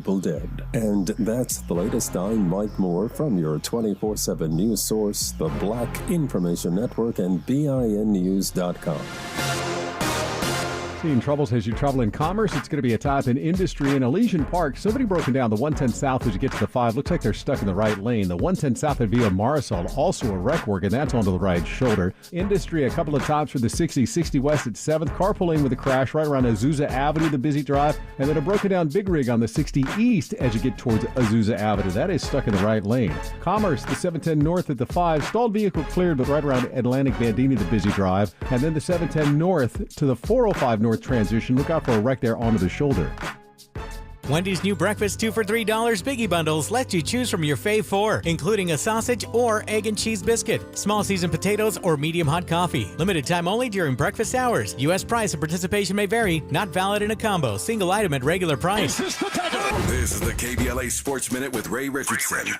Dead. And that's the latest. I'm Mike Moore from your 24/7 news source, the Black Information Network, and BINnews.com. Seeing troubles as you travel in commerce. It's going to be a top in industry in Elysian Park. Somebody broken down the 110 South as you get to the 5. Looks like they're stuck in the right lane. The 110 South at Via Marisol, also a wreck work, and that's onto the right shoulder. Industry a couple of times for the 60 West at 7th. Carpooling with a crash right around Azusa Avenue, the busy drive. And then a broken down big rig on the 60 East as you get towards Azusa Avenue. That is stuck in the right lane. Commerce, the 710 North at the 5. Stalled vehicle cleared, but right around Atlantic Bandini, the busy drive. And then the 710 North to the 405 North transition. Look out for a wreck there onto the shoulder. Wendy's new breakfast 2 for $3 Biggie Bundles lets you choose from your fave 4, including a sausage or egg and cheese biscuit, small seasoned potatoes, or medium hot coffee. Limited time only during breakfast hours. U.S. price and participation may vary. Not valid in a combo. Single item at regular price. This is the KBLA Sports Minute with Ray Richardson.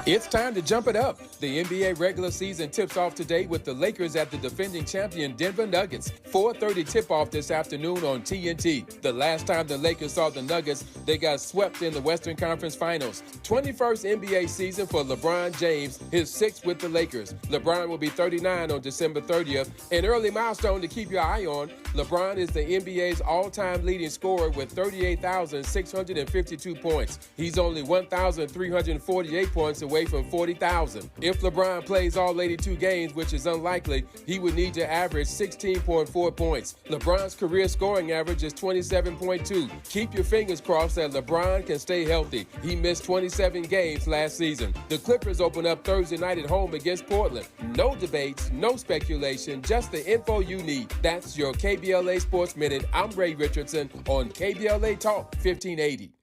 It's time to jump it up. The NBA regular season tips off today with the Lakers at the defending champion Denver Nuggets. 4:30 tip-off this afternoon on TNT. The last time the Lakers saw the Nuggets, they got swept in the Western Conference Finals. 21st NBA season for LeBron James, his 6th with the Lakers. LeBron will be 39 on December 30th. An early milestone to keep your eye on. LeBron is the NBA's all-time leading scorer with 38,652 points. He's only 1,348 points away from 40,000. If LeBron plays all 82 games, which is unlikely, he would need to average 16.4 points. LeBron's career scoring average is 27.2. Keep your fingers crossed that LeBron can stay healthy. He missed 27 games last season. The Clippers open up Thursday night at home against Portland. No debates, no speculation, just the info you need. That's your KBLA Sports Minute. I'm Ray Richardson on KBLA Talk 1580.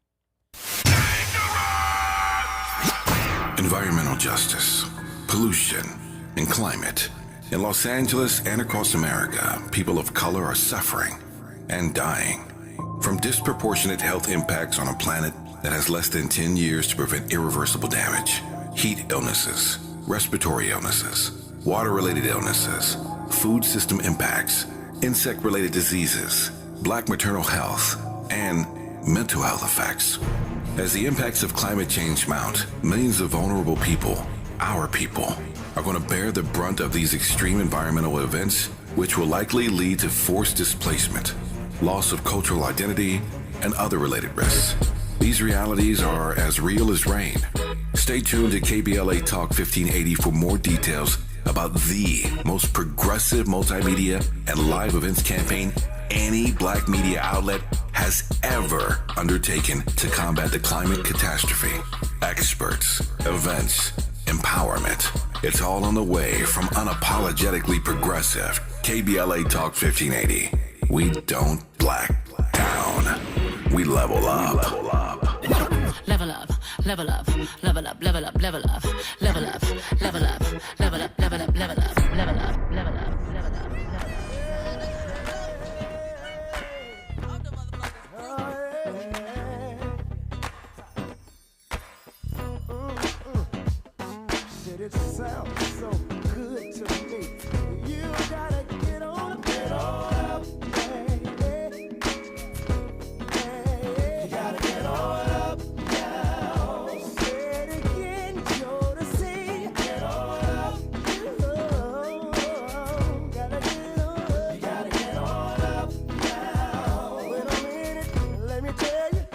Environmental justice, pollution, and climate. In Los Angeles and across America, people of color are suffering and dying from disproportionate health impacts on a planet that has less than 10 years to prevent irreversible damage. Heat illnesses, respiratory illnesses, water-related illnesses, food system impacts, insect-related diseases, black maternal health, and mental health effects. As the impacts of climate change mount, millions of vulnerable people, our people, are going to bear the brunt of these extreme environmental events, which will likely lead to forced displacement, loss of cultural identity, and other related risks. These realities are as real as rain. Stay tuned to KBLA Talk 1580 for more details about the most progressive multimedia and live events campaign any black media outlet has ever undertaken to combat the climate catastrophe. Experts, events, empowerment. It's all on the way from unapologetically progressive KBLA Talk 1580. We don't black down. We level up. Level up, level up, level up, level up, level up, level up, level up, level up, level up, level up, level up, level up, level up. It sounds so good to me. You gotta get on up, baby. You gotta get on up now. Say it again, you're to say, get on up. Gotta get on up. You gotta get on up now. Wait a minute, let me tell you.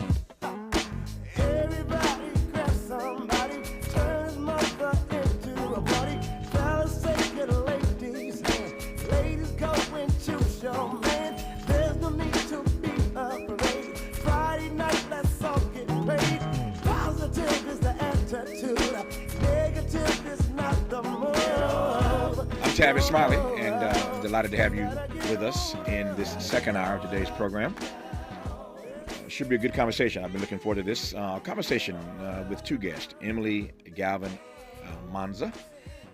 Everybody grab somebody, turn his mother into a party. Fellas, take it, ladies' hand. Ladies, go and choose your man. There's no need to be afraid. Friday night, let's all get paid. Positive is the attitude. Negative is not the move. I'm Tavis Smiley, and I'm delighted to have you with us in this second hour of today's program. Should be a good conversation. I've been looking forward to this conversation with two guests, Emily Galvin Manza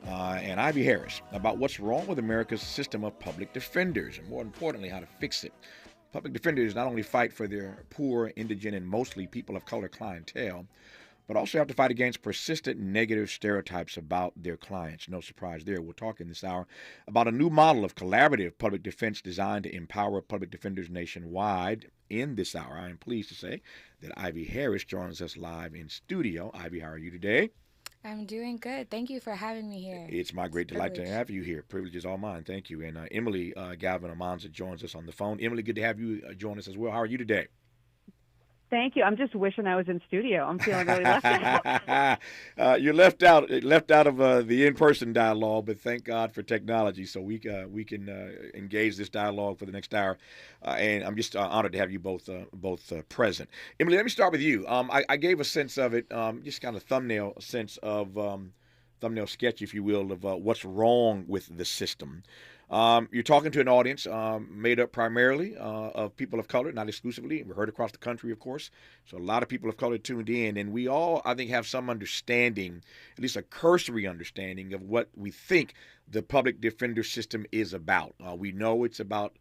and Ivy Harris, about what's wrong with America's system of public defenders, and more importantly, how to fix it. Public defenders not only fight for their poor, indigent, and mostly people of color clientele, but also have to fight against persistent negative stereotypes about their clients. No surprise there. We'll talk in this hour about a new model of collaborative public defense designed to empower public defenders nationwide. In this hour, I am pleased to say that Ivy Harris joins us live in studio. Ivy, how are you today? I'm doing good. Thank you for having me here. It's my great delight to have you here. Privilege is all mine. Thank you. And Emily Galvin Amanza joins us on the phone. Emily, good to have you join us as well. How are you today? Thank you. I'm just wishing I was in studio. I'm feeling really left out. You're left out of the in-person dialogue, but thank God for technology, so we can engage this dialogue for the next hour. And I'm just honored to have you both present. Emily, let me start with you. I gave a sense of it, just kind of thumbnail sketch, if you will, of what's wrong with the system. You're talking to an audience made up primarily of people of color, not exclusively. We're heard across the country, of course. So a lot of people of color tuned in. And we all, I think, have some understanding, at least a cursory understanding, of what we think the public defender system is about. We know it's about,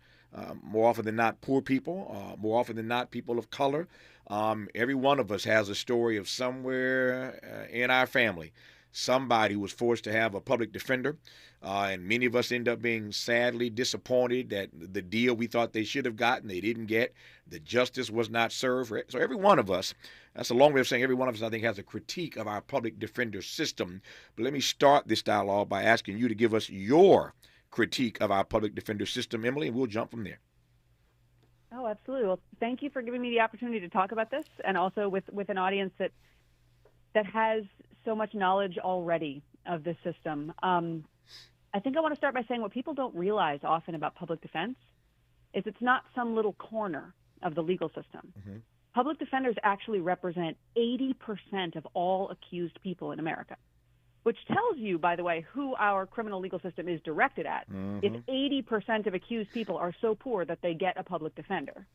more often than not, poor people, more often than not, people of color. Every one of us has a story of somewhere in our family somebody was forced to have a public defender, and many of us end up being sadly disappointed that the deal we thought they should have gotten, they didn't get, that justice was not served. So every one of us, that's a long way of saying every one of us, I think, has a critique of our public defender system. But let me start this dialogue by asking you to give us your critique of our public defender system, Emily, and we'll jump from there. Oh, absolutely. Well, thank you for giving me the opportunity to talk about this, and also with an audience that has so much knowledge already of this system. I think I want to start by saying what people don't realize often about public defense is it's not some little corner of the legal system. Mm-hmm. Public defenders actually represent 80% of all accused people in America, which tells you, by the way, who our criminal legal system is directed at. Mm-hmm. If 80% of accused people are so poor that they get a public defender.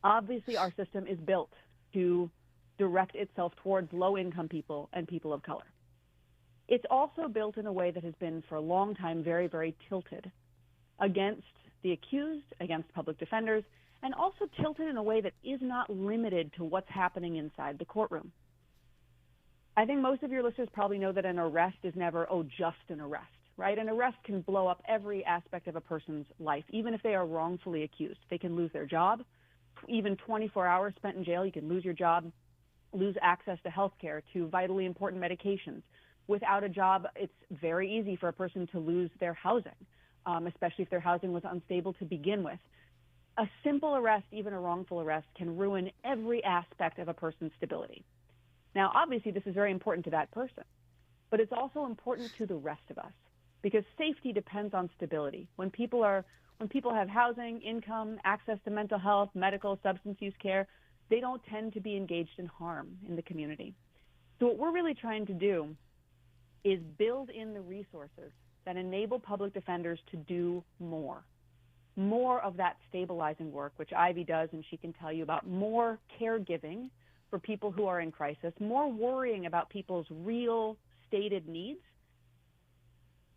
Obviously, our system is built to direct itself towards low-income people and people of color. It's also built in a way that has been for a long time very, very tilted against the accused, against public defenders, and also tilted in a way that is not limited to what's happening inside the courtroom. I think most of your listeners probably know that an arrest is never, just an arrest, right? An arrest can blow up every aspect of a person's life, even if they are wrongfully accused. They can lose their job. Even 24 hours spent in jail, you can lose your job, lose access to health care, to vitally important medications. Without a job, it's very easy for a person to lose their housing, especially if their housing was unstable to begin with. A simple arrest, even a wrongful arrest, can ruin every aspect of a person's stability. Now, obviously, this is very important to that person, but it's also important to the rest of us because safety depends on stability. When people have housing, income, access to mental health, medical, substance use care, they don't tend to be engaged in harm in the community. So what we're really trying to do is build in the resources that enable public defenders to do more of that stabilizing work, which Ivy does, and she can tell you about, more caregiving for people who are in crisis, more worrying about people's real stated needs,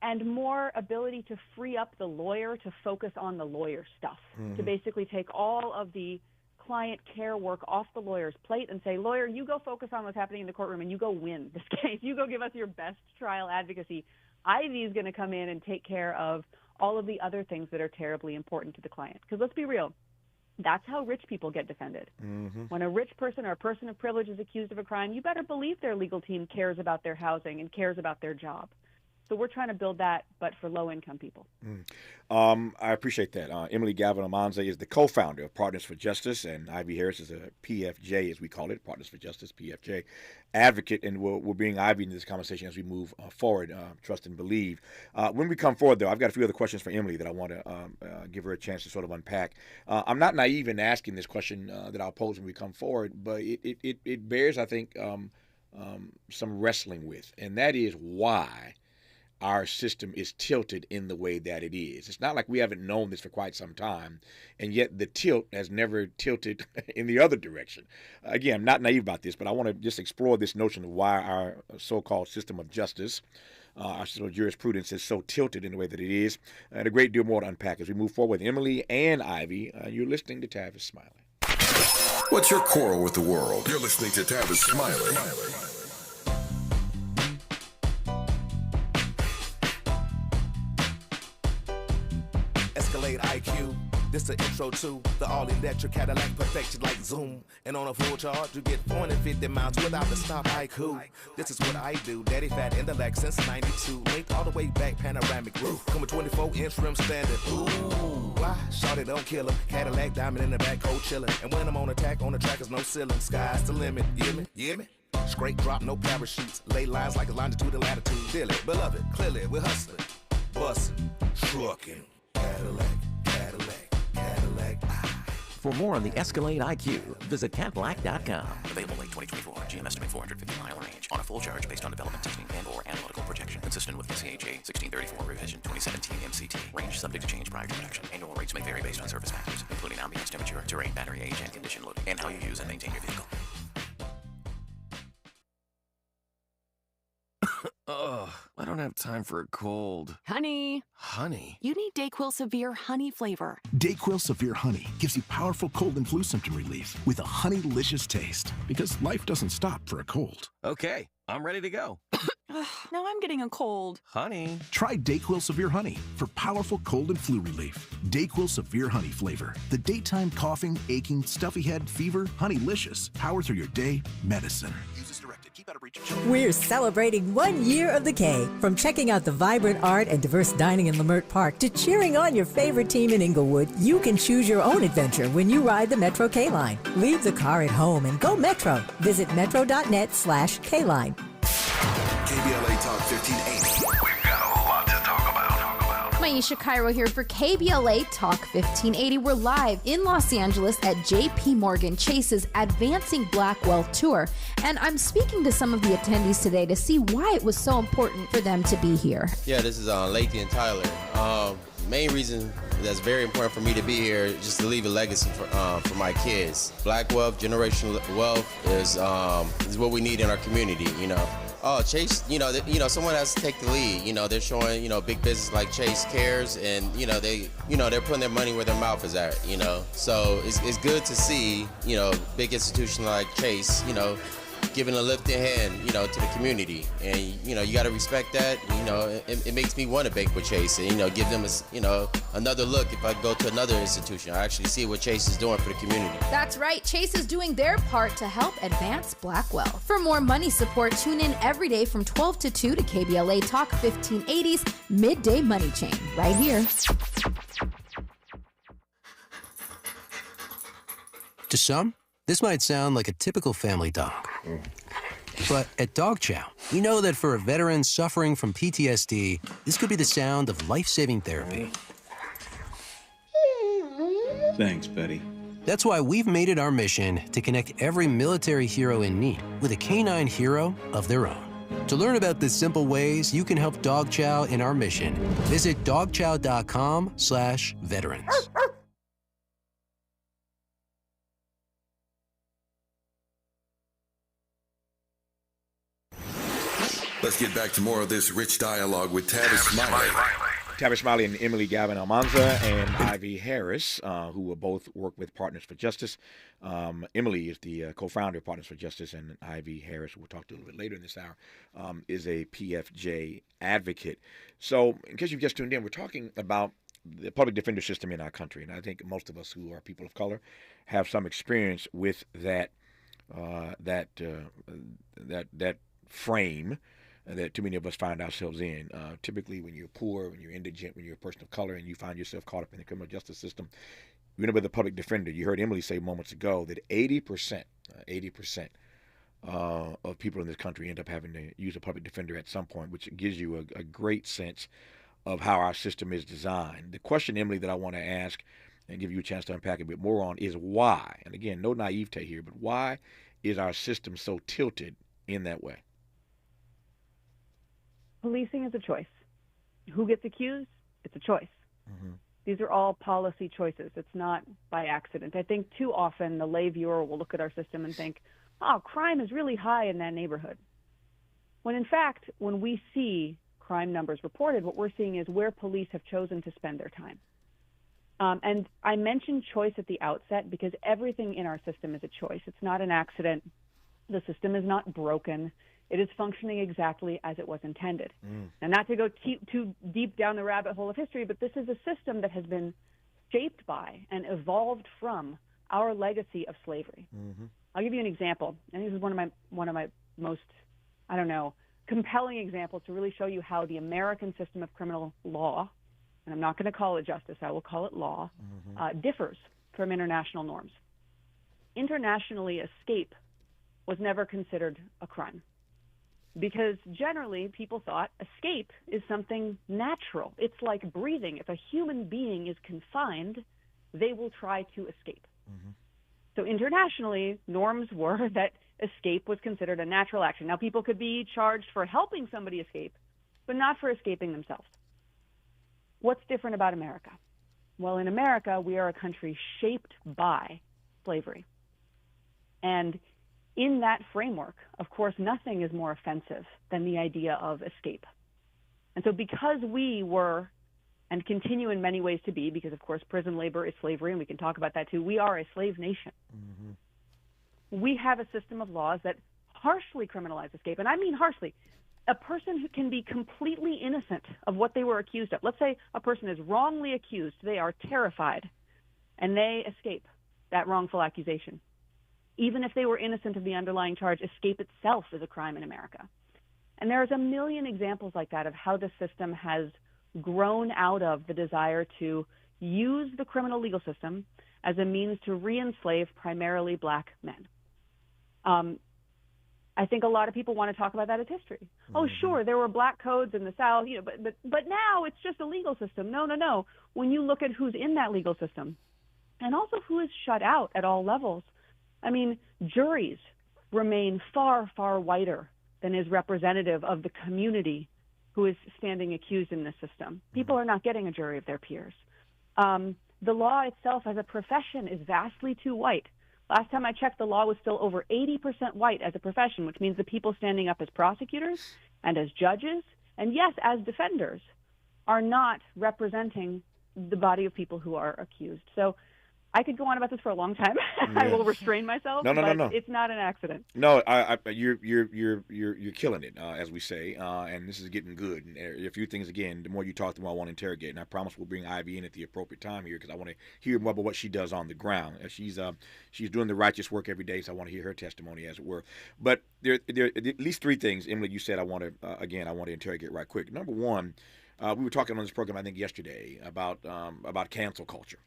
and more ability to free up the lawyer to focus on the lawyer stuff, to basically take all of the client care work off the lawyer's plate and say, lawyer, you go focus on what's happening in the courtroom and you go win this case. You go give us your best trial advocacy. Ivy is going to come in and take care of all of the other things that are terribly important to the client. Because let's be real, that's how rich people get defended. Mm-hmm. When a rich person or a person of privilege is accused of a crime, you better believe their legal team cares about their housing and cares about their job. So we're trying to build that, but for low-income people. I appreciate that. Emily Galvin Amanza is the co-founder of Partners for Justice, and Ivy Harris is a PFJ, as we call it, Partners for Justice, PFJ advocate, and we'll bring Ivy into this conversation as we move forward, trust and believe. When we come forward, though, I've got a few other questions for Emily that I want to give her a chance to sort of unpack. I'm not naive in asking this question that I'll pose when we come forward, but it bears, I think, some wrestling with, and that is why our system is tilted in the way that it is. It's not like we haven't known this for quite some time, and yet the tilt has never tilted in the other direction. Again, I'm not naive about this, but I want to just explore this notion of why our so-called system of justice, our system of jurisprudence is so tilted in the way that it is, and a great deal more to unpack as we move forward with Emily and Ivy. You're listening to Tavis Smiley. What's your quarrel with the world? You're listening to Tavis Smiley. Escalade IQ. This the intro to the all-electric Cadillac, perfected like Zoom. And on a full charge, you get 450 miles without the stop. Haiku. This is what I do. Daddy fat intellect since '92. Linked all the way back, panoramic roof. Come with 24-inch rim standard. Ooh, why? Shawty don't kill him. Cadillac diamond in the back, cold chillin'. And when I'm on attack, on the track is no ceiling. Sky's the limit. You hear me? You hear me? Straight drop, no parachutes. Lay lines like a longitude and latitude. Dilly, beloved, clearly we're hustling, bustin', truckin'. Cadillac, Cadillac, Cadillac. For more on the Escalade IQ, visit Cadillac.com. Available late 2024. GM estimate 450-mile range. On a full charge based on development testing and/or analytical projection. Consistent with NCHA 1634 revision 2017 MCT. Range subject to change prior to production. Annual rates may vary based on service factors, including ambience temperature, terrain, battery age, and condition loading, and how you use and maintain your vehicle. Ugh, I don't have time for a cold. Honey. Honey? You need DayQuil Severe Honey flavor. DayQuil Severe Honey gives you powerful cold and flu symptom relief with a honey-licious taste. Because life doesn't stop for a cold. Okay, I'm ready to go. Now I'm getting a cold. Honey. Try DayQuil Severe Honey for powerful cold and flu relief. DayQuil Severe Honey flavor. The daytime coughing, aching, stuffy head, fever, honey-licious. Power through your day, medicine. Use as directed. Keep out of reach of children. We're celebrating 1 year of the K. From checking out the vibrant art and diverse dining in Leimert Park to cheering on your favorite team in Inglewood, you can choose your own adventure when you ride the Metro K-Line. Leave the car at home and go Metro. Visit metro.net/K-Line. KBLA Talk 1580. We've got a lot to talk about. Maisha Cairo here for KBLA Talk 1580. We're live in Los Angeles at JP Morgan Chase's Advancing Black Wealth Tour. And I'm speaking to some of the attendees today to see why it was so important for them to be here. Yeah, this is Lathan and Tyler. Main reason that's very important for me to be here is just to leave a legacy for my kids. Black wealth, generational wealth is what we need in our community, you know. Oh, Chase, someone has to take the lead. They're showing, big business like Chase cares, and they're putting their money where their mouth is at. So it's good to see, big institution like Chase, giving a lifting hand, to the community, and you got to respect that. It makes me want to bank with Chase, and give them another look. If I go to another institution, I actually see what Chase is doing for the community. That's right, Chase is doing their part to help advance Black wealth. For more money support, tune in every day from 12 to 2 to KBLA Talk 1580's Midday Money Chain, right here. To some, this might sound like a typical family dog. But at Dog Chow, we know that for a veteran suffering from PTSD, this could be the sound of life-saving therapy. Thanks, Betty. That's why we've made it our mission to connect every military hero in need with a canine hero of their own. To learn about the simple ways you can help Dog Chow in our mission, visit dogchow.com/veterans. Let's get back to more of this rich dialogue with Tavis Smiley. Tavis Smiley and Emily Gavin Almanza and Ivy Harris, who will both work with Partners for Justice. Emily is the co-founder of Partners for Justice, and Ivy Harris, who we'll talk to a little bit later in this hour, is a PFJ advocate. So in case you've just tuned in, we're talking about the public defender system in our country, and I think most of us who are people of color have some experience with that frame that too many of us find ourselves in. Typically, when you're poor, when you're indigent, when you're a person of color, and you find yourself caught up in the criminal justice system, you end up with a public defender. You heard Emily say moments ago that 80% of people in this country end up having to use a public defender at some point, which gives you a great sense of how our system is designed. The question, Emily, that I want to ask and give you a chance to unpack a bit more on is why, and again, no naivete here, but why is our system so tilted in that way? Policing is a choice. Who gets accused? It's a choice. Mm-hmm. These are all policy choices. It's not by accident. I think too often the lay viewer will look at our system and think, oh, crime is really high in that neighborhood. When in fact, when we see crime numbers reported, what we're seeing is where police have chosen to spend their time. And I mentioned choice at the outset because everything in our system is a choice. It's not an accident. The system is not broken. It is functioning exactly as it was intended. And not to go too deep down the rabbit hole of history, but this is a system that has been shaped by and evolved from our legacy of slavery. I'll give you an example, and this is one of my most, compelling examples to really show you how the American system of criminal law, and I'm not going to call it justice, I will call it law, differs from international norms. Internationally, escape was never considered a crime because generally people thought escape is something natural. It's like breathing. If a human being is confined, they will try to escape. So internationally, norms were that escape was considered a natural action. Now, people could be charged for helping somebody escape, but not for escaping themselves. What's different about America? Well, in America, we are a country shaped by slavery. And in that framework, of course, nothing is more offensive than the idea of escape. And so because we were, and continue in many ways to be, because, of course, prison labor is slavery, and we can talk about that too, we are a slave nation. We have a system of laws that harshly criminalize escape. And I mean harshly. A person who can be completely innocent of what they were accused of. Let's say a person is wrongly accused. They are terrified, and they escape that wrongful accusation. Even if they were innocent of the underlying charge, escape itself is a crime in America. And there's a million examples like that of how the system has grown out of the desire to use the criminal legal system as a means to re-enslave primarily black men. I think a lot of people want to talk about that as history. Oh, sure, there were black codes in the South, but now it's just a legal system. No. When you look at who's in that legal system and also who is shut out at all levels, I mean, juries remain far, far whiter than is representative of the community who is standing accused in this system. People are not getting a jury of their peers. The law itself as a profession is vastly too white. Last time I checked, the law was still over 80% white as a profession, which means the people standing up as prosecutors and as judges, and yes, as defenders, are not representing the body of people who are accused. So I could go on about this for a long time. I will restrain myself. No. It's not an accident. No, you're killing it, as we say, and this is getting good. And there are a few things, again, the more you talk, the more I want to interrogate. And I promise we'll bring Ivy in at the appropriate time here because I want to hear more about what she does on the ground. She's doing the righteous work every day, so I want to hear her testimony, as it were. But there are at least three things, Emily, you said I want to interrogate right quick. Number one, we were talking on this program, I think, yesterday about cancel culture.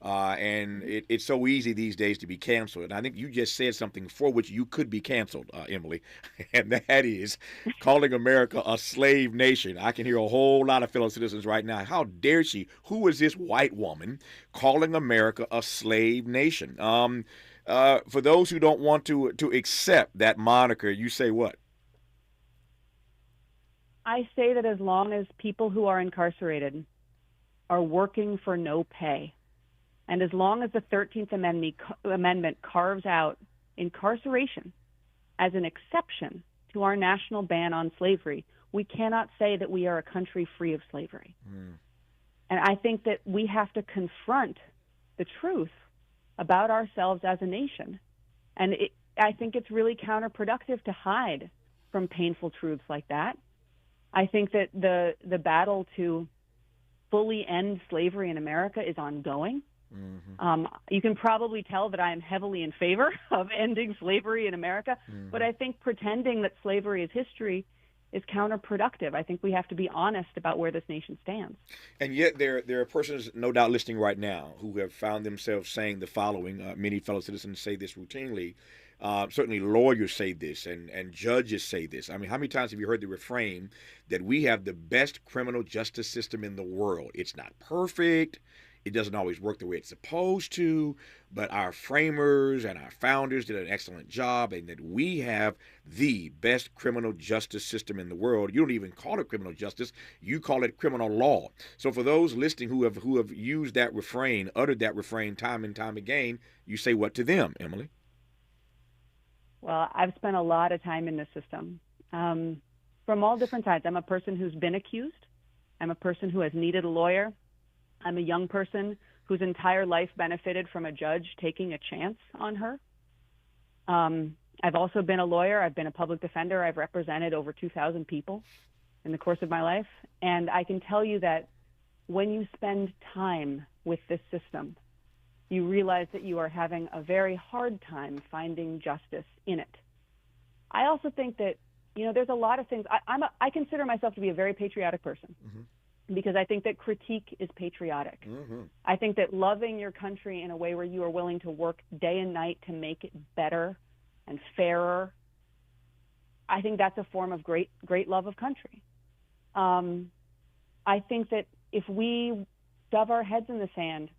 And it's so easy these days to be canceled. And I think you just said something for which you could be canceled, Emily, and that is calling America a slave nation. I can hear a whole lot of fellow citizens right now. How dare she? Who is this white woman calling America a slave nation? For those who don't want to accept that moniker, you say what? I say that as long as people who are incarcerated are working for no pay, and as long as the 13th Amendment carves out incarceration as an exception to our national ban on slavery, we cannot say that we are a country free of slavery. And I think that we have to confront the truth about ourselves as a nation. And I think it's really counterproductive to hide from painful truths like that. I think that the battle to fully end slavery in America is ongoing. You can probably tell that I am heavily in favor of ending slavery in America, but I think pretending that slavery is history is counterproductive. I think we have to be honest about where this nation stands. And yet there are persons, no doubt, listening right now who have found themselves saying the following. Many fellow citizens say this routinely. Certainly lawyers say this and judges say this. I mean, how many times have you heard the refrain that we have the best criminal justice system in the world? It's not perfect. It doesn't always work the way it's supposed to, but our framers and our founders did an excellent job, and that we have the best criminal justice system in the world. You don't even call it criminal justice; you call it criminal law. So, for those listening who have used that refrain, uttered that refrain time and time again, you say what to them, Emily? Well, I've spent a lot of time in this system from all different sides. I'm a person who's been accused. I'm a person who has needed a lawyer. I'm a young person whose entire life benefited from a judge taking a chance on her. I've also been a lawyer. I've been a public defender. I've represented over 2,000 people in the course of my life. And I can tell you that when you spend time with this system, you realize that you are having a very hard time finding justice in it. I also think that, there's a lot of things. I consider myself to be a very patriotic person because I think that critique is patriotic. I think that loving your country in a way where you are willing to work day and night to make it better and fairer, I think that's a form of great love of country. I think that if we shove our heads in the sand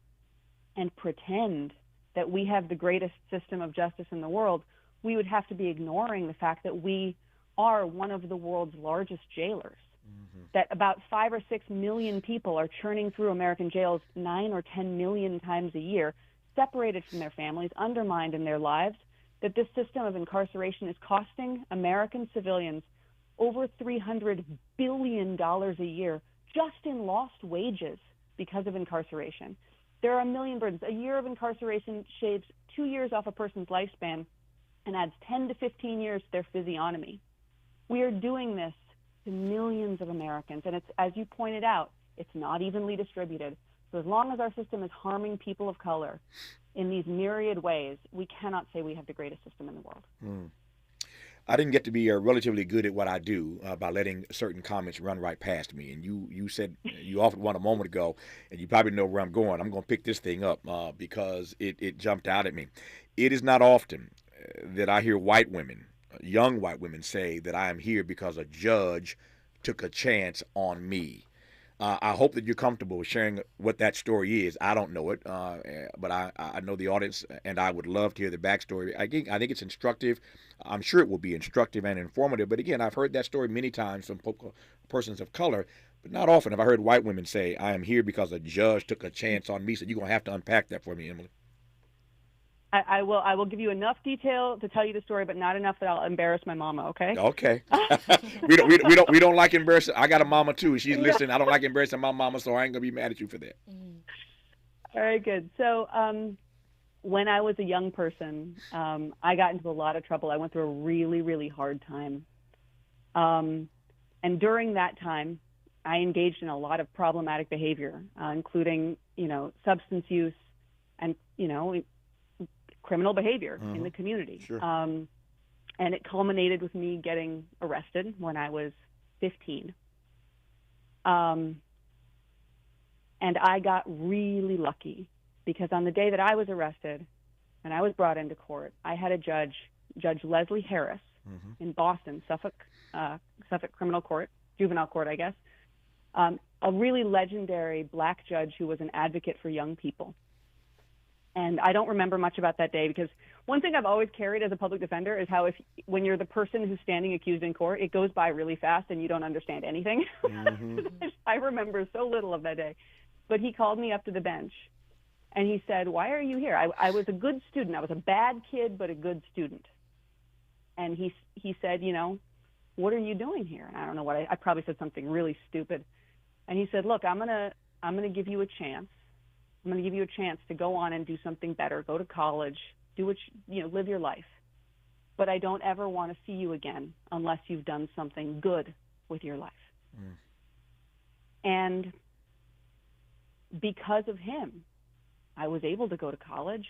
and pretend that we have the greatest system of justice in the world, we would have to be ignoring the fact that we are one of the world's largest jailers, that about 5 or 6 million people are churning through American jails 9 or 10 million times a year, separated from their families, undermined in their lives, that this system of incarceration is costing American civilians over $300 billion a year just in lost wages because of incarceration. There are a million burdens. A year of incarceration shaves 2 years off a person's lifespan and adds 10 to 15 years to their physiognomy. We are doing this to millions of Americans, and it's, as you pointed out, it's not evenly distributed. So as long as our system is harming people of color in these myriad ways, we cannot say we have the greatest system in the world. I didn't get to be relatively good at what I do by letting certain comments run right past me. And you said you offered one a moment ago, and you probably know where I'm going. I'm going to pick this thing up because it jumped out at me. It is not often that I hear white women, young white women, say that I am here because a judge took a chance on me. I hope that you're comfortable with sharing what that story is. I don't know it, but I know the audience, and I would love to hear the backstory. I think it's instructive. I'm sure it will be instructive and informative. But again, I've heard that story many times from persons of color, but not often have I heard white women say, I am here because a judge took a chance on me. So you're going to have to unpack that for me, Emily. I will give you enough detail to tell you the story, but not enough that I'll embarrass my mama. Okay. Okay. we don't like embarrassing. I got a mama too. She's listening. I don't like embarrassing my mama, so I ain't gonna be mad at you for that. All right, good. So when I was a young person, I got into a lot of trouble. I went through a really, really hard time, and during that time, I engaged in a lot of problematic behavior, including substance use and criminal behavior in the community. Sure. And it culminated with me getting arrested when I was 15. And I got really lucky because on the day that I was arrested and I was brought into court, I had a Judge Leslie Harris in Boston, Suffolk Criminal Court, Juvenile Court, I guess, a really legendary black judge who was an advocate for young people. And I don't remember much about that day because one thing I've always carried as a public defender is how when you're the person who's standing accused in court, it goes by really fast and you don't understand anything. I remember so little of that day. But he called me up to the bench and he said, why are you here? I was a good student. I was a bad kid, but a good student. And he said, what are you doing here? And I don't know what I probably said something really stupid. And he said, look, I'm gonna give you a chance. I'm going to give you a chance to go on and do something better, go to college, do what live your life. But I don't ever want to see you again unless you've done something good with your life. And because of him, I was able to go to college,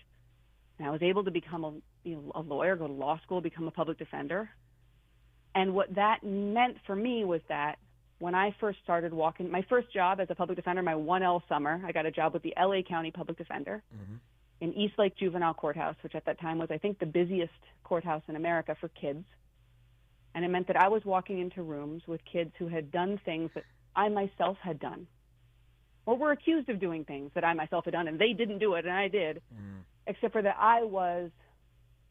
and I was able to become a lawyer, go to law school, become a public defender. And what that meant for me was that when I first started walking, my first job as a public defender, my 1L summer, I got a job with the LA County Public Defender in East Lake Juvenile Courthouse, which at that time was, I think, the busiest courthouse in America for kids. And it meant that I was walking into rooms with kids who had done things that I myself had done, or were accused of doing things that I myself had done, and they didn't do it, and I did, except for that I was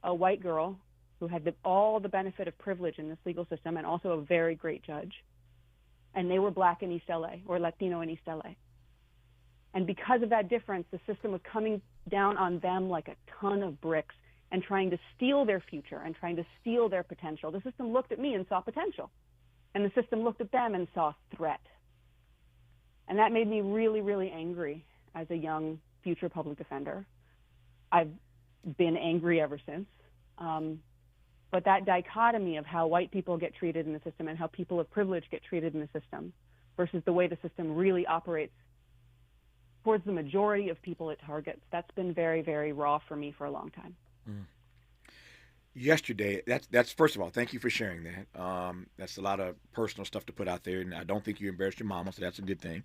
a white girl who had all the benefit of privilege in this legal system and also a very great judge. And they were black in East LA or Latino in East LA. And because of that difference, the system was coming down on them like a ton of bricks and trying to steal their future and trying to steal their potential. The system looked at me and saw potential. And the system looked at them and saw threat. And that made me really, really angry as a young future public defender. I've been angry ever since. But that dichotomy of how white people get treated in the system and how people of privilege get treated in the system versus the way the system really operates towards the majority of people it targets, that's been very, very raw for me for a long time. Yesterday, that's first of all, thank you for sharing that. That's a lot of personal stuff to put out there, and I don't think you embarrassed your mama, so that's a good thing.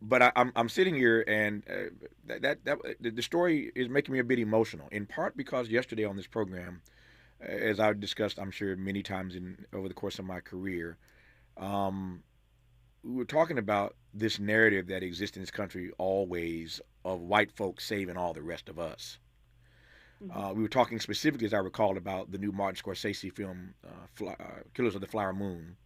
But I'm sitting here, and the story is making me a bit emotional, in part because yesterday on this program, as I've discussed, I'm sure many times over the course of my career, we were talking about this narrative that exists in this country always of white folks saving all the rest of us. We were talking specifically, as I recall, about the new Martin Scorsese film, Killers of the Flower Moon,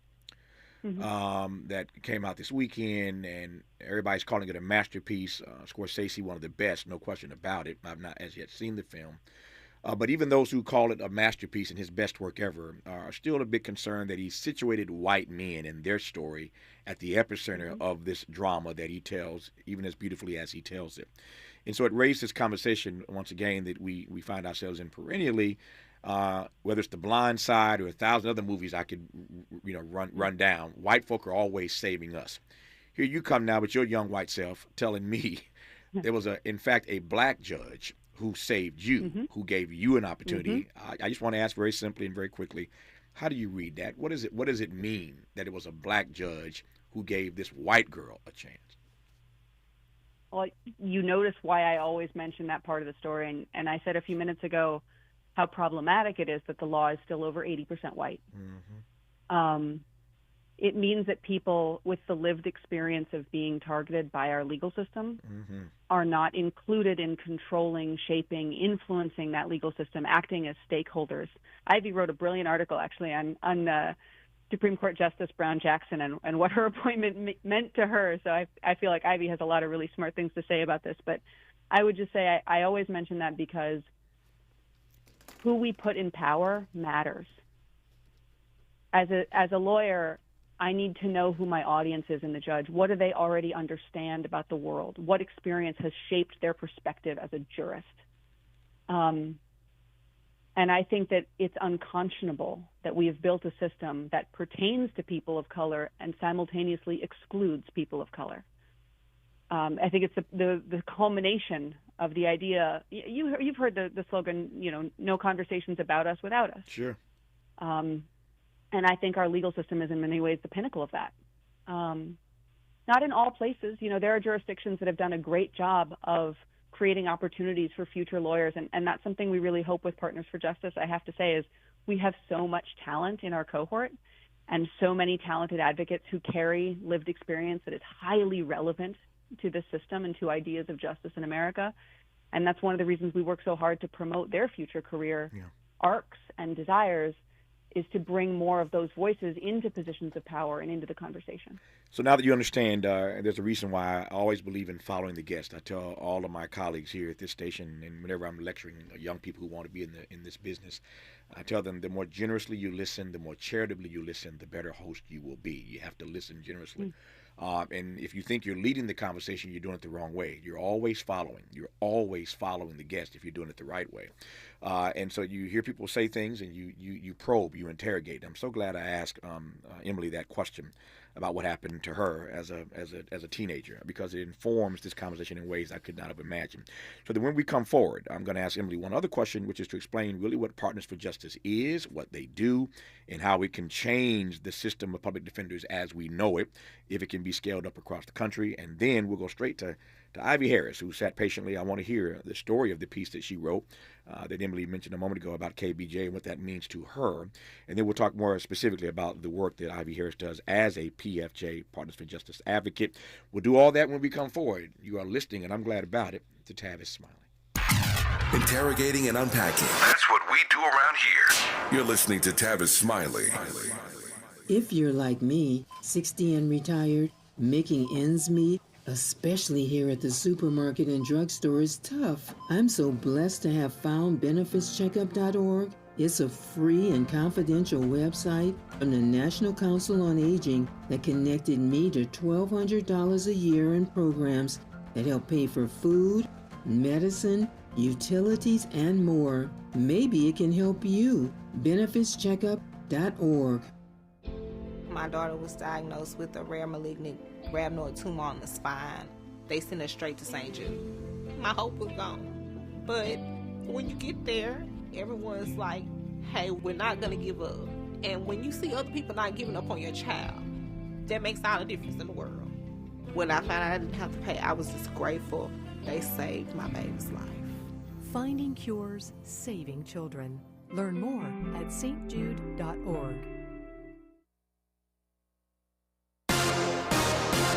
that came out this weekend, and everybody's calling it a masterpiece. Scorsese, one of the best, no question about it. I've not as yet seen the film. But even those who call it a masterpiece and his best work ever are still a bit concerned that he situated white men and their story at the epicenter of this drama that he tells, even as beautifully as he tells it. And so it raised this conversation once again that we find ourselves in perennially, whether it's The Blind Side or 1,000 other movies I could run down. White folk are always saving us. Here you come now with your young white self telling me there was in fact a black judge who saved you, who gave you an opportunity. I just want to ask very simply and very quickly, how do you read that? What does it mean that it was a black judge who gave this white girl a chance? Well, you notice why I always mention that part of the story, and I said a few minutes ago how problematic it is that the law is still over 80% white. It means that people with the lived experience of being targeted by our legal system are not included in controlling, shaping, influencing that legal system, acting as stakeholders. Ivy wrote a brilliant article, actually, on Supreme Court Justice Brown Jackson and what her appointment meant to her. So I feel like Ivy has a lot of really smart things to say about this. But I would just say I always mention that because who we put in power matters. As a lawyer, I need to know who my audience is in the judge. What do they already understand about the world? What experience has shaped their perspective as a jurist? And I think that it's unconscionable that we have built a system that pertains to people of color and simultaneously excludes people of color. I think it's the culmination of the idea. You've heard the slogan, no conversations about us without us. Sure. And I think our legal system is in many ways the pinnacle of that. Not in all places. There are jurisdictions that have done a great job of creating opportunities for future lawyers, and that's something we really hope with Partners for Justice, I have to say, is we have so much talent in our cohort and so many talented advocates who carry lived experience that is highly relevant to the system and to ideas of justice in America. And that's one of the reasons we work so hard to promote their future career arcs and desires, is to bring more of those voices into positions of power and into the conversation. So now that you understand, there's a reason why I always believe in following the guest. I tell all of my colleagues here at this station, and whenever I'm lecturing young people who want to be in this business, I tell them the more generously you listen, the more charitably you listen, the better host you will be. You have to listen generously. And if you think you're leading the conversation, you're doing it the wrong way. You're always following. You're always following the guest if you're doing it the right way. And so you hear people say things, and you probe, you interrogate. I'm so glad I asked Emily that question about what happened to her as a teenager, because it informs this conversation in ways I could not have imagined. So that when we come forward, I'm going to ask Emily one other question, which is to explain really what Partners for Justice is, what they do, and how we can change the system of public defenders as we know it, if it can be scaled up across the country. And then we'll go straight to Ivy Harris, who sat patiently. I want to hear the story of the piece that she wrote that Emily mentioned a moment ago about KBJ and what that means to her. And then we'll talk more specifically about the work that Ivy Harris does as a PFJ, Partners for Justice advocate. We'll do all that when we come forward. You are listening, and I'm glad about it, to Tavis Smiley. Interrogating and unpacking. That's what we do around here. You're listening to Tavis Smiley. If you're like me, 60 and retired, making ends meet, especially here at the supermarket and drugstore, is tough. I'm so blessed to have found benefitscheckup.org. It's a free and confidential website from the National Council on Aging that connected me to $1,200 a year in programs that help pay for food, medicine, utilities, and more. Maybe it can help you. BenefitsCheckup.org. My daughter was diagnosed with a rare malignant rhabdoid tumor on the spine. They sent her straight to St. Jude. My hope was gone. But when you get there, everyone's like, hey, we're not going to give up. And when you see other people not giving up on your child, that makes all the difference in the world. When I found out I didn't have to pay, I was just grateful they saved my baby's life. Finding cures, saving children. Learn more at stjude.org.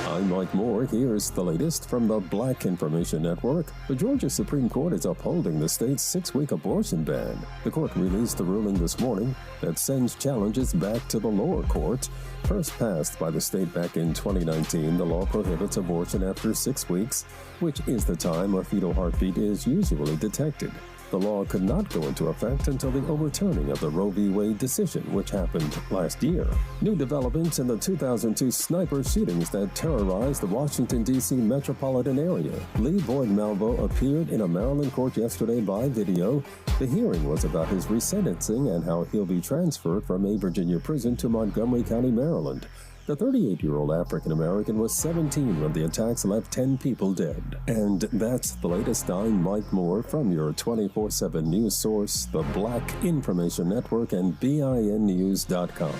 I'm Mike Moore. Here's the latest from the Black Information Network. The Georgia Supreme Court is upholding the state's 6-week abortion ban. The court released the ruling this morning that sends challenges back to the lower court. First passed by the state back in 2019, the law prohibits abortion after 6 weeks, which is the time a fetal heartbeat is usually detected. The law could not go into effect until the overturning of the Roe v. Wade decision, which happened last year. New developments in the 2002 sniper shootings that terrorized the Washington, D.C. metropolitan area. Lee Boyd Malvo appeared in a Maryland court yesterday by video. The hearing was about his resentencing and how he'll be transferred from a Virginia prison to Montgomery County, Maryland. The 38-year-old African-American was 17 when the attacks left 10 people dead. And that's the latest. I'm Mike Moore from your 24/7 news source, the Black Information Network, and BINnews.com.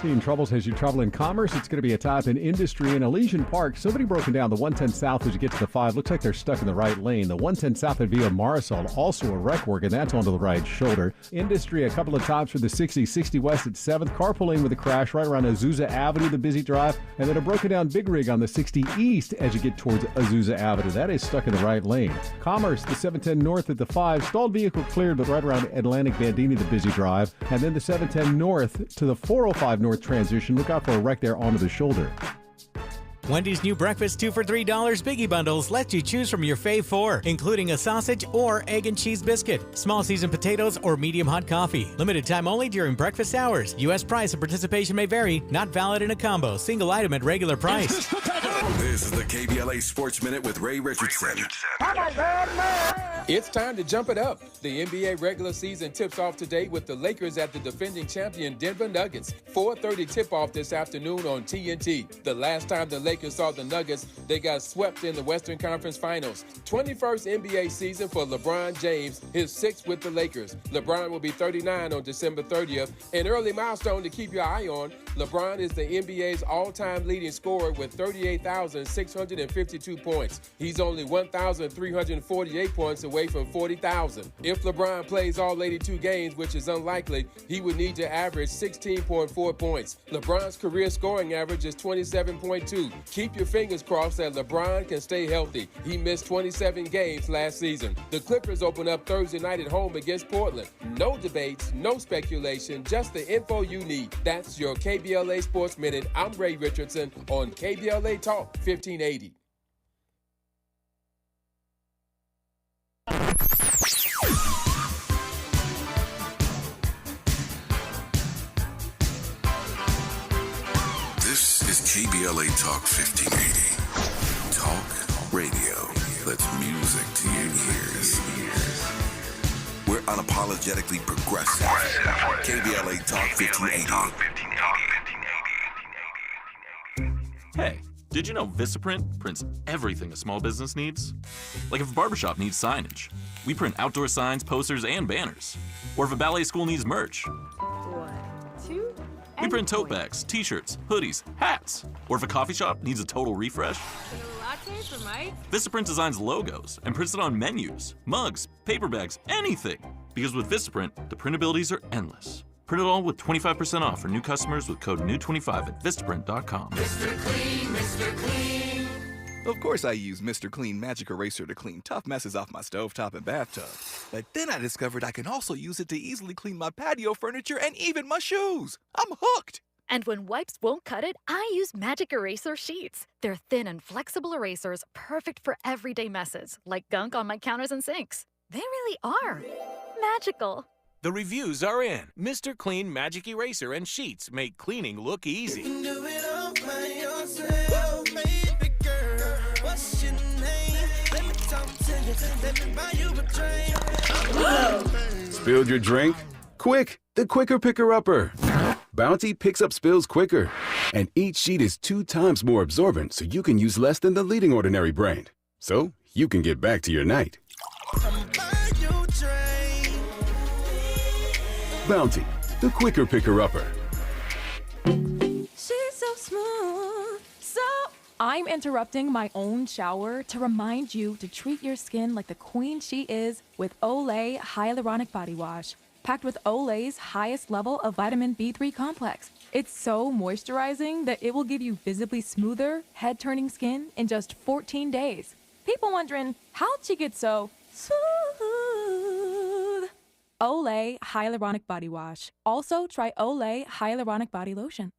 Seeing troubles as you travel in commerce, it's going to be a top in industry in Elysian Park. Somebody broken down the 110 South as you get to the 5. Looks like they're stuck in the right lane. The 110 South and via Marisol, also a wreck work, and that's onto the right shoulder. Industry a couple of times for the 60 West at 7th. Carpooling with a crash right around Azusa Avenue, the busy drive, and then a broken down big rig on the 60 East as you get towards Azusa Avenue. That is stuck in the right lane. Commerce, the 710 North at the 5. Stalled vehicle cleared, but right around Atlantic Bandini, the busy drive. And then the 710 North to the 405 North transition. Look out for a wreck there onto the shoulder. Wendy's new breakfast 2 for $3 Biggie Bundles lets you choose from your fave 4, including a sausage or egg and cheese biscuit, small seasoned potatoes, or medium hot coffee. Limited time only during breakfast hours. U.S. price and participation may vary. Not valid in a combo. Single item at regular price. This is the KBLA Sports Minute with Ray Richardson. It's time to jump it up. The NBA regular season tips off today with the Lakers at the defending champion Denver Nuggets. 4:30 tip-off this afternoon on TNT. The last time the Lakers saw the Nuggets, they got swept in the Western Conference Finals. 21st NBA season for LeBron James, his 6th with the Lakers. LeBron will be 39 on December 30th. An early milestone to keep your eye on. LeBron is the NBA's all-time leading scorer with 38,652 points. He's only 1,348 points away from 40,000. If LeBron plays all 82 games, which is unlikely, he would need to average 16.4 points. LeBron's career scoring average is 27.2. Keep your fingers crossed that LeBron can stay healthy. He missed 27 games last season. The Clippers open up Thursday night at home against Portland. No debates, no speculation, just the info you need. That's your KBLA Sports Minute. I'm Ray Richardson on KBLA Talk 1580. This is KBLA Talk 1580. Talk radio that's music to your ears. We're unapologetically progressive. KBLA Talk 1580. Hey, did you know Vistaprint prints everything a small business needs? Like if a barbershop needs signage, we print outdoor signs, posters, and banners. Or if a ballet school needs merch, 1, 2, we print tote bags, t-shirts, hoodies, hats. Or if a coffee shop needs a total refresh, Latte for Mike? Vistaprint designs logos and prints it on menus, mugs, paper bags, anything. Because with Vistaprint, the printabilities are endless. Print it all with 25% off for new customers with code NEW25 at Vistaprint.com. Mr. Clean, Mr. Clean. Of course I use Mr. Clean Magic Eraser to clean tough messes off my stovetop and bathtub. But then I discovered I can also use it to easily clean my patio furniture and even my shoes. I'm hooked. And when wipes won't cut it, I use Magic Eraser Sheets. They're thin and flexible erasers, perfect for everyday messes, like gunk on my counters and sinks. They really are magical. The reviews are in. Mr. Clean Magic Eraser and Sheets make cleaning look easy. You can do it all by yourself, baby girl. Spilled your drink? Quick, the quicker picker-upper. Bounty picks up spills quicker. And each sheet is 2 times more absorbent, so you can use less than the leading ordinary brand. So you can get back to your night. Bounty, the quicker picker-upper. She's so smooth. So I'm interrupting my own shower to remind you to treat your skin like the queen she is with Olay Hyaluronic Body Wash, packed with Olay's highest level of vitamin B3 complex. It's so moisturizing that it will give you visibly smoother, head-turning skin in just 14 days. People wondering, how'd she get so smooth? Olay Hyaluronic Body Wash. Also, try Olay Hyaluronic Body Lotion.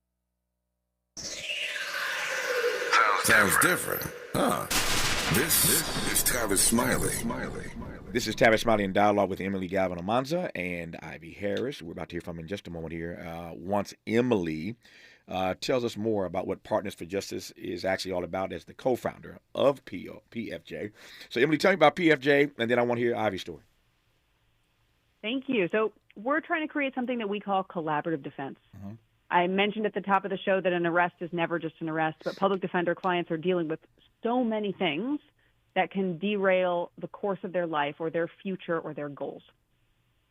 Sounds different, huh? This is Tavis Smiley. This is Tavis Smiley in dialogue with Emily Galvin-Almanza and Ivy Harris. We're about to hear from in just a moment here. Once Emily tells us more about what Partners for Justice is actually all about as the co-founder of PFJ. So, Emily, tell me about PFJ, and then I want to hear Ivy's story. Thank you. So we're trying to create something that we call collaborative defense. I mentioned at the top of the show that an arrest is never just an arrest, but public defender clients are dealing with so many things that can derail the course of their life or their future or their goals.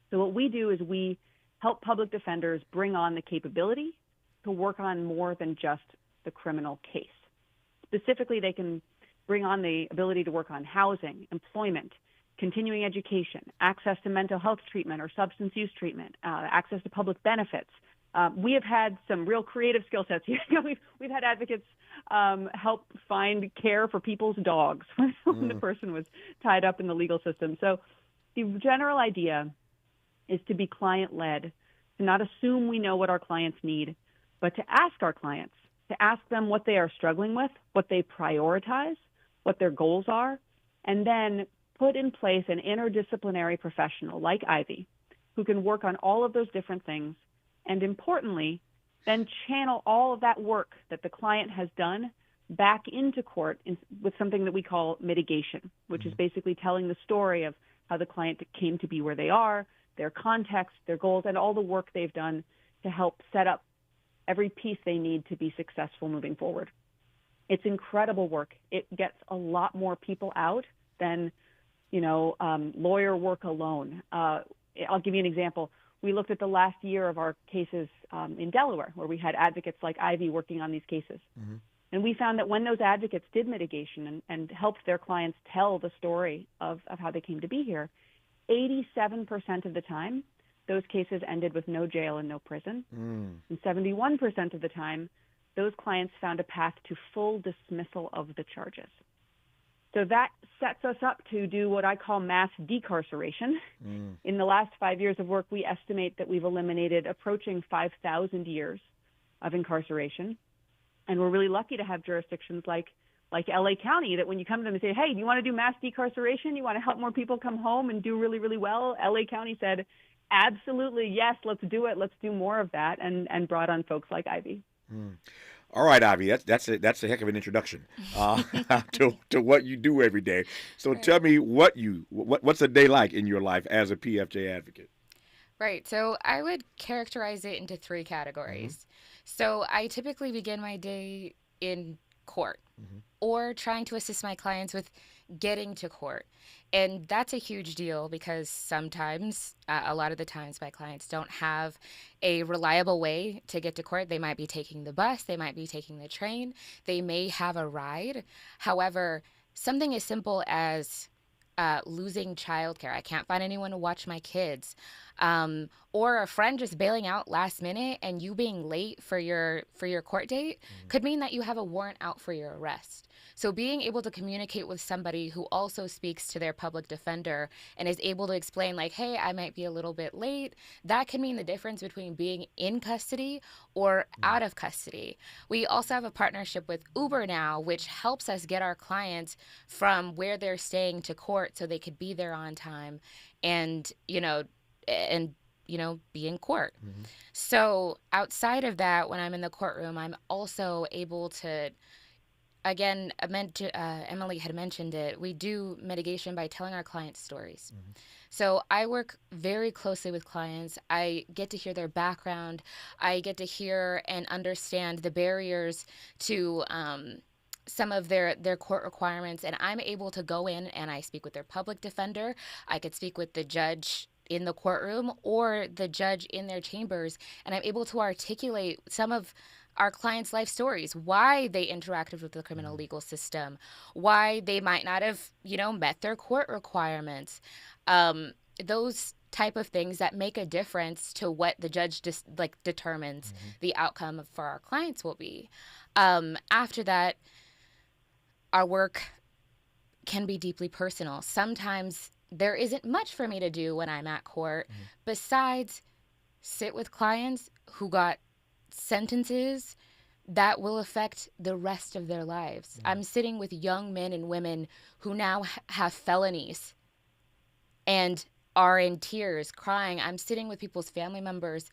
So what we do is we help public defenders bring on the capability to work on more than just the criminal case. Specifically, they can bring on the ability to work on housing, employment, continuing education, access to mental health treatment or substance use treatment, access to public benefits. We have had some real creative skill sets here. We've had advocates help find care for people's dogs when the person was tied up in the legal system. So the general idea is to be client-led, to not assume we know what our clients need, but to ask our clients, to ask them what they are struggling with, what they prioritize, what their goals are, and then put in place an interdisciplinary professional like Ivy who can work on all of those different things and, importantly, then channel all of that work that the client has done back into court with something that we call mitigation, which is basically telling the story of how the client came to be where they are, their context, their goals, and all the work they've done to help set up every piece they need to be successful moving forward. It's incredible work. It gets a lot more people out than, lawyer work alone. I'll give you an example. We looked at the last year of our cases in Delaware, where we had advocates like Ivy working on these cases. And we found that when those advocates did mitigation and helped their clients tell the story of how they came to be here, 87% of the time, those cases ended with no jail and no prison. And 71% of the time, those clients found a path to full dismissal of the charges. So that sets us up to do what I call mass decarceration. In the last 5 years of work, we estimate that we've eliminated approaching 5,000 years of incarceration. And we're really lucky to have jurisdictions like LA County that when you come to them and say, hey, do you want to do mass decarceration? You want to help more people come home and do really, really well? LA County said, absolutely, yes, let's do it. Let's do more of that, and brought on folks like Ivy. All right, Ivy, that's a heck of an introduction to what you do every day. So tell me what's a day like in your life as a PFJ advocate? Right. So I would characterize it into 3 categories. So I typically begin my day in court or trying to assist my clients with getting to court. And that's a huge deal because sometimes, a lot of the times, my clients don't have a reliable way to get to court. They might be taking the bus, they might be taking the train, they may have a ride. However, something as simple as losing childcare. I can't find anyone to watch my kids. Or a friend just bailing out last minute and you being late for your court date could mean that you have a warrant out for your arrest. So being able to communicate with somebody who also speaks to their public defender and is able to explain like, hey, I might be a little bit late, that can mean the difference between being in custody or out of custody. We also have a partnership with Uber now, which helps us get our clients from where they're staying to court so they could be there on time and, be in court. So outside of that, when I'm in the courtroom, I'm also able to again, Emily had mentioned it. We do mitigation by telling our clients stories. So I work very closely with clients. I get to hear their background. I get to hear and understand the barriers to some of their court requirements. And I'm able to go in and I speak with their public defender. I could speak with the judge in the courtroom or the judge in their chambers. And I'm able to articulate some of our clients' life stories, why they interacted with the criminal legal system, why they might not have, met their court requirements. Those type of things that make a difference to what the judge determines the outcome for our clients will be. After that, our work can be deeply personal. Sometimes there isn't much for me to do when I'm at court besides sit with clients who got sentences that will affect the rest of their lives. I'm sitting with young men and women who now have felonies and are in tears, crying. I'm sitting with people's family members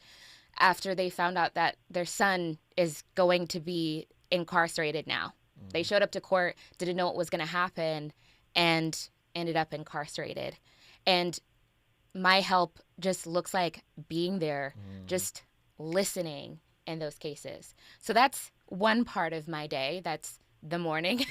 after they found out that their son is going to be incarcerated now. They showed up to court, didn't know what was going to happen, and ended up incarcerated. And my help just looks like being there, just listening in those cases. So that's one part of my day. That's the morning.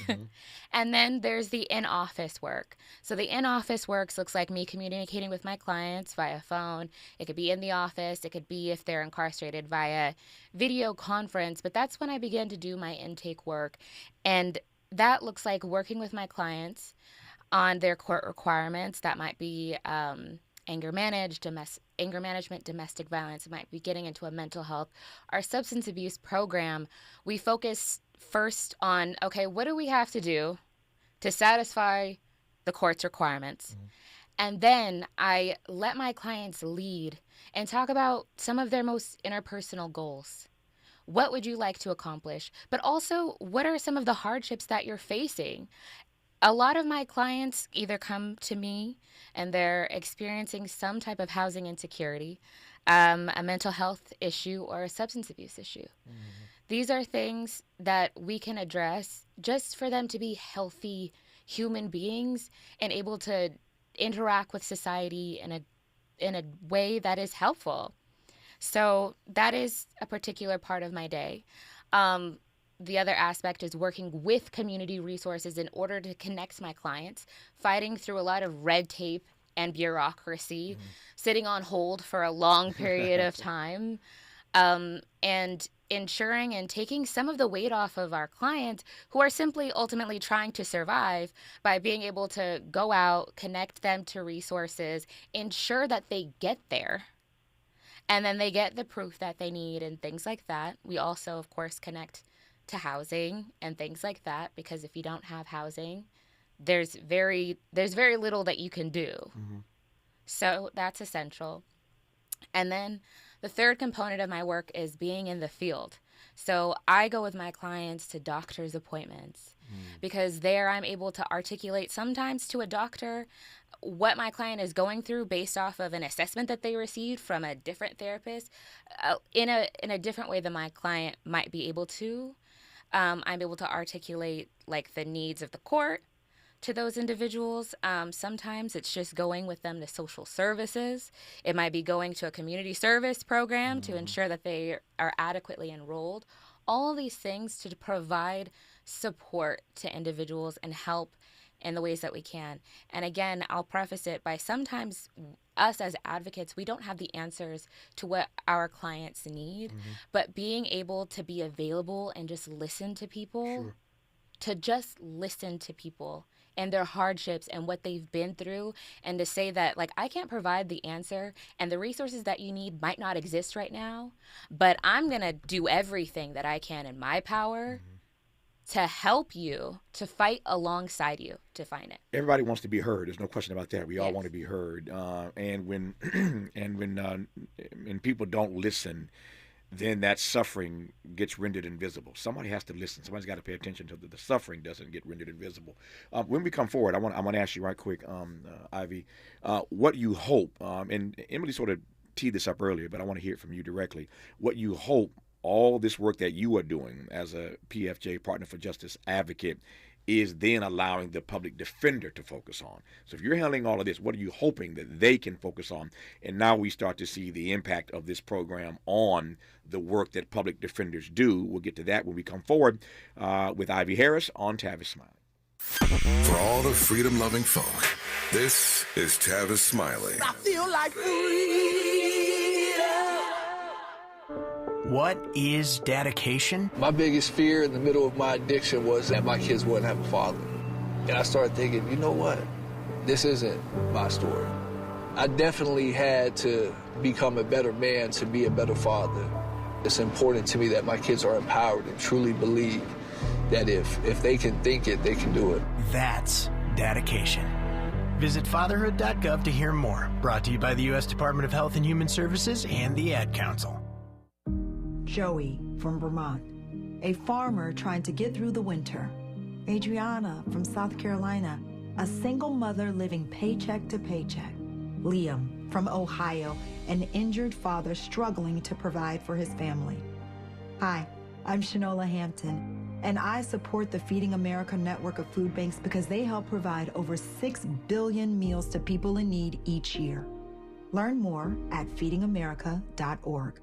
And then there's the in-office work. So the in-office work looks like me communicating with my clients via phone. It could be in the office. It could be if they're incarcerated via video conference. But that's when I begin to do my intake work. And that looks like working with my clients on their court requirements. That might be anger management, domestic violence. It might be getting into a mental health. Our substance abuse program, we focus first on, okay, what do we have to do to satisfy the court's requirements? And then I let my clients lead and talk about some of their most interpersonal goals. What would you like to accomplish? But also, what are some of the hardships that you're facing? A lot of my clients either come to me and they're experiencing some type of housing insecurity, a mental health issue, or a substance abuse issue. These are things that we can address just for them to be healthy human beings and able to interact with society in a way that is helpful. So that is a particular part of my day. The other aspect is working with community resources in order to connect my clients, fighting through a lot of red tape and bureaucracy, sitting on hold for a long period of time, and ensuring and taking some of the weight off of our clients who are simply ultimately trying to survive by being able to go out, connect them to resources, ensure that they get there, and then they get the proof that they need and things like that. We also, of course, connect to housing and things like that, because if you don't have housing, there's very little that you can do. So that's essential. And then the third component of my work is being in the field. So I go with my clients to doctor's appointments because there I'm able to articulate sometimes to a doctor what my client is going through based off of an assessment that they received from a different therapist in a different way than my client might be able to. I'm able to articulate like the needs of the court to those individuals. Sometimes it's just going with them to social services. It might be going to a community service program to ensure that they are adequately enrolled. All of these things to provide support to individuals and help in the ways that we can. And again, I'll preface it by sometimes us as advocates, we don't have the answers to what our clients need, but being able to be available and just listen to people, to just listen to people and their hardships and what they've been through, and to say that, like, I can't provide the answer and the resources that you need might not exist right now, but I'm going to do everything that I can in my power to help you, to fight alongside you to find it. Everybody wants to be heard. There's no question about that. We all want to be heard. And when when people don't listen, then that suffering gets rendered invisible. Somebody has to listen. Somebody's got to pay attention so that the suffering doesn't get rendered invisible. When we come forward, I want to ask you right quick, Ivy, what you hope, and Emily sort of teed this up earlier, but I want to hear it from you directly, what you hope all this work that you are doing as a PFJ Partner for Justice advocate is then allowing the public defender to focus on. So if you're handling all of this, what are you hoping that they can focus on? And now we start to see the impact of this program on the work that public defenders do. We'll get to that when we come forward with Ivy Harris on Tavis Smiley. For all the freedom-loving folk, this is Tavis Smiley. I feel like freedom. What is dedication? My biggest fear in the middle of my addiction was that my kids wouldn't have a father. And I started thinking, you know what? This isn't my story. I definitely had to become a better man to be a better father. It's important to me that my kids are empowered and truly believe that if they can think it, they can do it. That's dedication. Visit fatherhood.gov to hear more. Brought to you by the U.S. Department of Health and Human Services and the Ad Council. Joey from Vermont, a farmer trying to get through the winter. Adriana from South Carolina, a single mother living paycheck to paycheck. Liam from Ohio, an injured father struggling to provide for his family. Hi, I'm Shanola Hampton, and I support the Feeding America network of food banks because they help provide over 6 billion meals to people in need each year. Learn more at feedingamerica.org.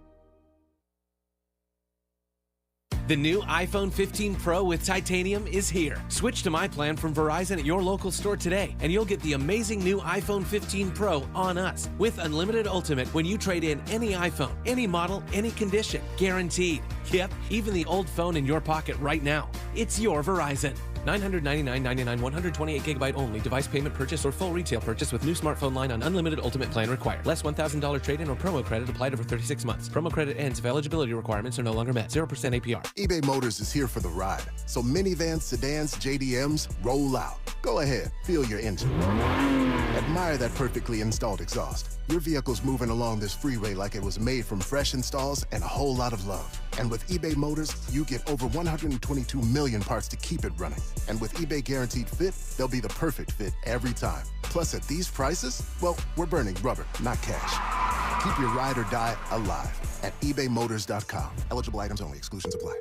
The new iPhone 15 Pro with titanium is here. Switch to my plan from Verizon at your local store today, and you'll get the amazing new iPhone 15 Pro on us with unlimited ultimate when you trade in any iPhone, any model, any condition. Guaranteed. Yep, even the old phone in your pocket right now. It's your Verizon. $999.99, 128 gigabyte only. Device payment purchase or full retail purchase with new smartphone line on unlimited ultimate plan required. Less $1,000 trade-in or promo credit applied over 36 months. Promo credit ends if eligibility requirements are no longer met. 0% APR. eBay Motors is here for the ride. So minivans, sedans, JDMs, roll out. Go ahead, feel your engine. Admire that perfectly installed exhaust. Your vehicle's moving along this freeway like it was made from fresh installs and a whole lot of love. And with eBay Motors, you get over 122 million parts to keep it running. And with eBay Guaranteed Fit, they'll be the perfect fit every time. Plus, at these prices, well, we're burning rubber, not cash. Keep your ride or die alive at ebaymotors.com. Eligible items only. Exclusions apply.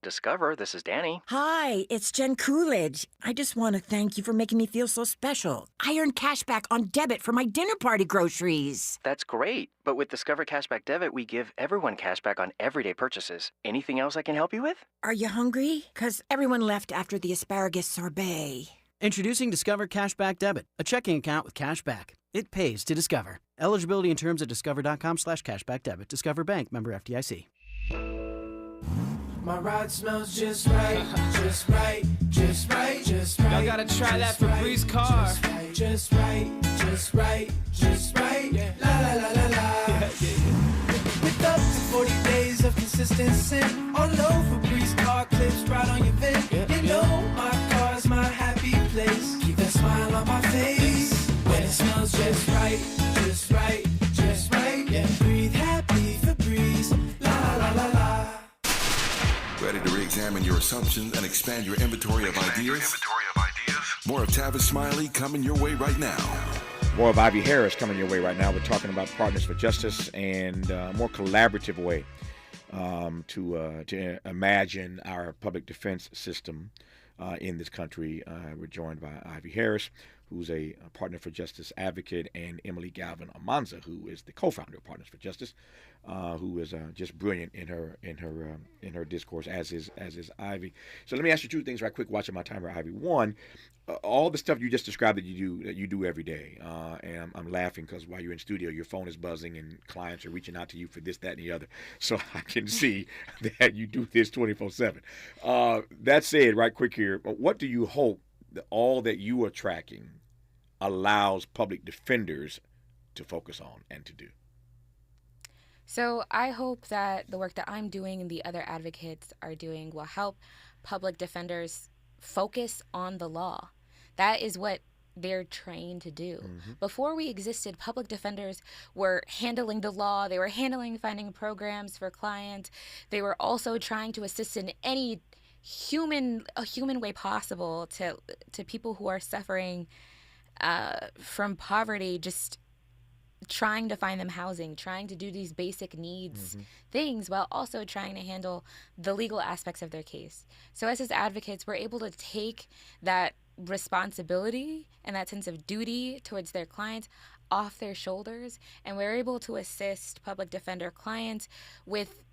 Discover, this is Danny. Hi, it's Jen Coolidge. I just want to thank you for making me feel so special. I earned cash back on debit for my dinner party groceries. That's great. But with Discover Cashback Debit, we give everyone cash back on everyday purchases. Anything else I can help you with? Are you hungry? 'Cause everyone left after the asparagus sorbet. Introducing Discover Cashback Debit, a checking account with cash back. It pays to Discover. Eligibility and terms at discover.com/cashbackdebit. Discover Bank, member FDIC. My ride smells just right, just right, just right, just right. Y'all gotta try that Febreze car. Just right, just right, just right. La la la la la. With up to 40 days of consistency, all over Febreze car clips right on your vent. You know my car's my happy place. Keep that smile on my face when it smells just right, just right, just right. Breathe happy Febreze. La la la la. Ready to re-examine your assumptions and expand your inventory of ideas? More of Tavis Smiley coming your way right now. More of Ivy Harris coming your way right now. We're talking about Partners for Justice and a more collaborative way to imagine our public defense system in this country. We're joined by Ivy Harris, who's a Partner for Justice advocate, and Emily Galvin Amanza, who is the co-founder of Partners for Justice, who is just brilliant in her discourse, as is Ivy. So let me ask you two things right quick. Watching my timer, Ivy. One, all the stuff you just described that you do every day, and I'm laughing because while you're in studio, your phone is buzzing and clients are reaching out to you for this, that, and the other. So I can see that you do this 24/7. That said, right quick here, what do you hope that all that you are tracking allows public defenders to focus on and to do? So I hope that the work that I'm doing and the other advocates are doing will help public defenders focus on the law. That is what they're trained to do. Mm-hmm. Before we existed, public defenders were handling the law. They were handling finding programs for clients. They were also trying to assist in any human way possible to people who are suffering from poverty, just trying to find them housing, trying to do these basic needs things while also trying to handle the legal aspects of their case. So us as advocates, we're able to take that responsibility and that sense of duty towards their clients off their shoulders, and we're able to assist public defender clients with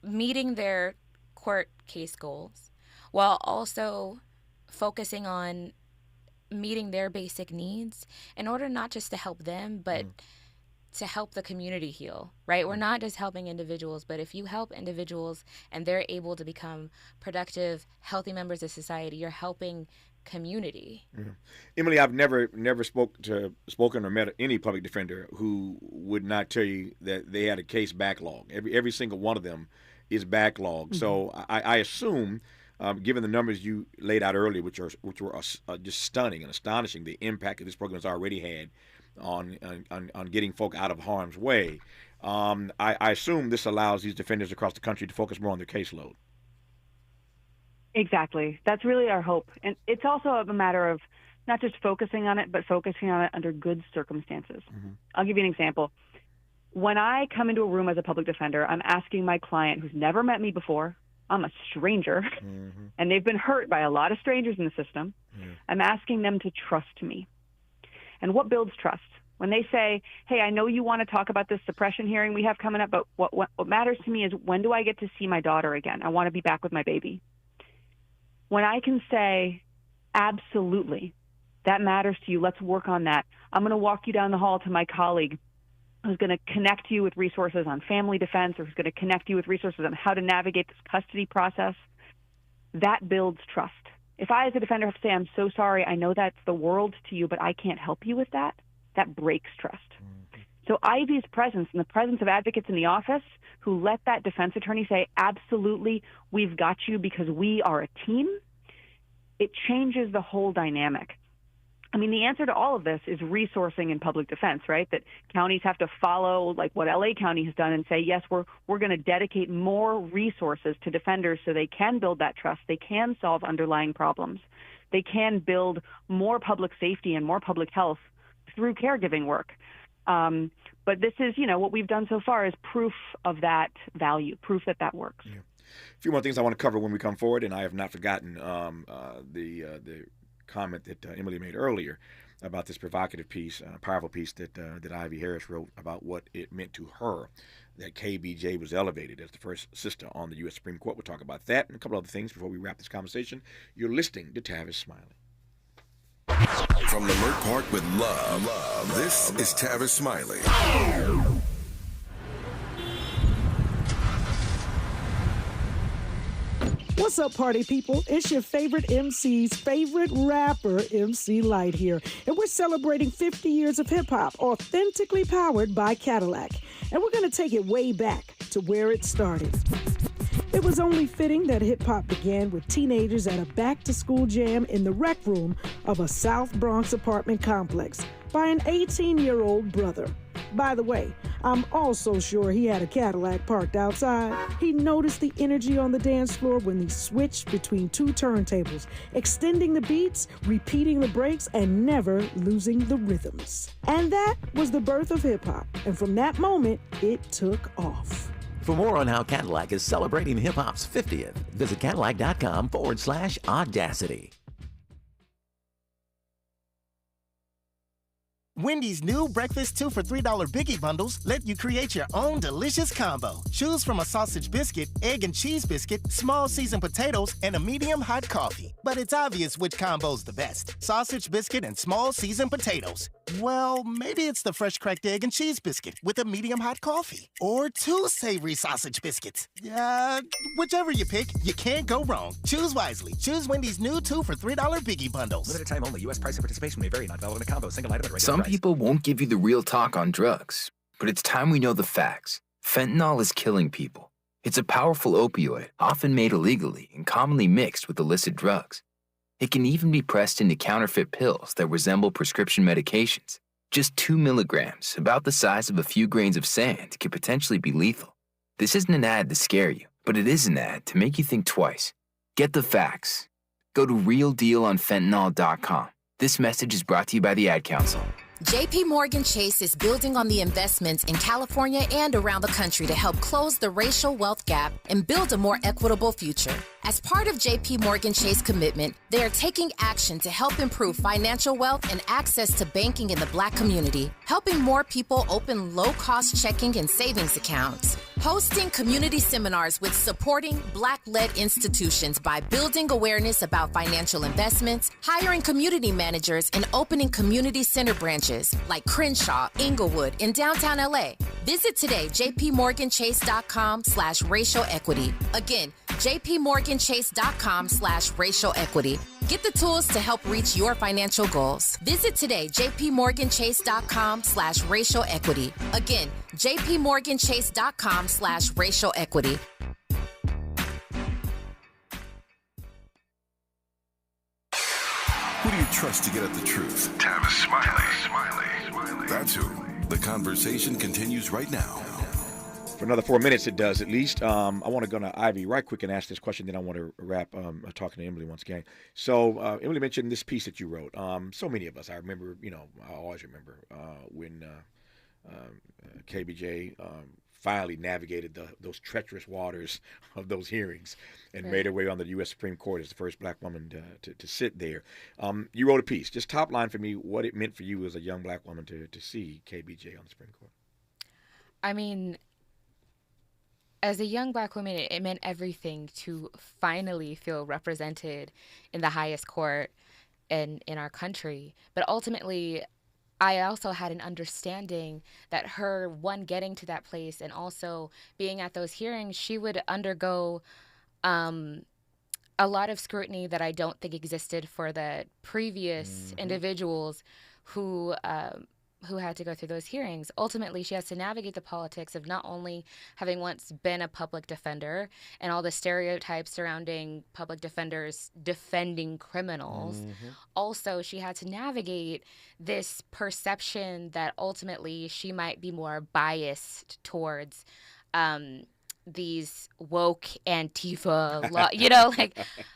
meeting their court case goals while also focusing on meeting their basic needs in order not just to help them, but to help the community heal, right? We're not just helping individuals, but if you help individuals and they're able to become productive, healthy members of society, you're helping community. Emily, I've never spoken or met any public defender who would not tell you that they had a case backlog. Every single one of them is backlogged. So I assume, given the numbers you laid out earlier, which were just stunning and astonishing, the impact that this program has already had on getting folk out of harm's way, I assume this allows these defenders across the country to focus more on their caseload. Exactly. That's really our hope. And it's also a matter of not just focusing on it, but focusing on it under good circumstances. I'll give you an example. When I come into a room as a public defender, I'm asking my client who's never met me before, I'm a stranger, and they've been hurt by a lot of strangers in the system. I'm asking them to trust me. And what builds trust? When they say, hey, I know you want to talk about this suppression hearing we have coming up, but what matters to me is, when do I get to see my daughter again? I want to be back with my baby. When I can say, absolutely, that matters to you, let's work on that. I'm going to walk you down the hall to my colleague who's going to connect you with resources on family defense, or who's going to connect you with resources on how to navigate this custody process. That builds trust. If I, as a defender, have to say, I'm so sorry, I know that's the world to you, but I can't help you with that, that breaks trust. So Ivy's presence and the presence of advocates in the office who let that defense attorney say, absolutely, we've got you because we are a team, it changes the whole dynamic. I mean, the answer to all of this is resourcing in public defense, right? That counties have to follow like what LA County has done and say, yes, we're going to dedicate more resources to defenders so they can build that trust, they can solve underlying problems, they can build more public safety and more public health through caregiving work. But this is, what we've done so far is proof of that value, proof that that works. A few more things I want to cover when we come forward, and I have not forgotten the comment that Emily made earlier about this provocative piece, powerful piece that Ivy Harris wrote about what it meant to her that KBJ was elevated as the first sister on the U.S. Supreme Court. We'll talk about that and a couple other things before we wrap this conversation. You're listening to Tavis Smiley. From Leimert Park with love, this is Tavis Smiley. What's up, party people? It's your favorite MC's favorite rapper, MC Light here. And we're celebrating 50 years of hip-hop, authentically powered by Cadillac. And we're going to take it way back to where it started. It was only fitting that hip-hop began with teenagers at a back-to-school jam in the rec room of a South Bronx apartment complex by an 18-year-old brother. By the way, I'm also sure he had a Cadillac parked outside. He noticed the energy on the dance floor when he switched between two turntables, extending the beats, repeating the breaks, and never losing the rhythms. And that was the birth of hip-hop. And from that moment, it took off. For more on how Cadillac is celebrating hip-hop's 50th, visit Cadillac.com/audacity. Wendy's new breakfast 2 for $3 Biggie Bundles let you create your own delicious combo. Choose from a sausage biscuit, egg and cheese biscuit, small seasoned potatoes, and a medium hot coffee. But it's obvious which combo's the best. Sausage biscuit and small seasoned potatoes. Well, maybe it's the fresh cracked egg and cheese biscuit with a medium hot coffee. Or 2 savory sausage biscuits. Whichever you pick, you can't go wrong. Choose wisely. Choose Wendy's new 2 for $3 Biggie Bundles. Limited time only. U.S. price and participation may vary. Not valid in a combo. Single item at regular Some price. people won't give you the real talk on drugs, but it's time we know the facts. Fentanyl is killing people. It's a powerful opioid, often made illegally and commonly mixed with illicit drugs. It can even be pressed into counterfeit pills that resemble prescription medications. Just 2 milligrams, about the size of a few grains of sand, could potentially be lethal. This isn't an ad to scare you, but it is an ad to make you think twice. Get the facts. Go to realdealonfentanyl.com. This message is brought to you by the Ad Council. JP Morgan Chase is building on the investments in California and around the country to help close the racial wealth gap and build a more equitable future. As part of JP Morgan Chase commitment, they are taking action to help improve financial wealth and access to banking in the Black community, helping more people open low-cost checking and savings accounts, hosting community seminars with supporting Black-led institutions by building awareness about financial investments, hiring community managers, and opening community center branches like Crenshaw, Inglewood, and downtown LA. Visit today, jpmorganchase.com/racial equity. Again, jpmorganchase.com/racial equity. Get the tools to help reach your financial goals. Visit today, jpmorganchase.com/racial equity. Again, jpmorganchase.com/racial equity. Who do you trust to get at the truth? Tavis Smiley. That's who. The conversation continues right now. For another 4 minutes, it does at least. I want to go to Ivy right quick and ask this question, then I want to wrap talking to Emily once again. So Emily mentioned this piece that you wrote. So many of us, I remember, I always remember when KBJ finally navigated those treacherous waters of those hearings and made her way on the U.S. Supreme Court as the first Black woman to sit there. You wrote a piece. Just top line for me, what it meant for you as a young Black woman to see KBJ on the Supreme Court. I mean, as a young Black woman, it meant everything to finally feel represented in the highest court in our country. But ultimately, I also had an understanding that her, getting to that place and also being at those hearings, she would undergo a lot of scrutiny that I don't think existed for the previous individuals who had to go through those hearings. Ultimately, she has to navigate the politics of not only having once been a public defender and all the stereotypes surrounding public defenders defending criminals. Also, she had to navigate this perception that ultimately she might be more biased towards these woke Antifa,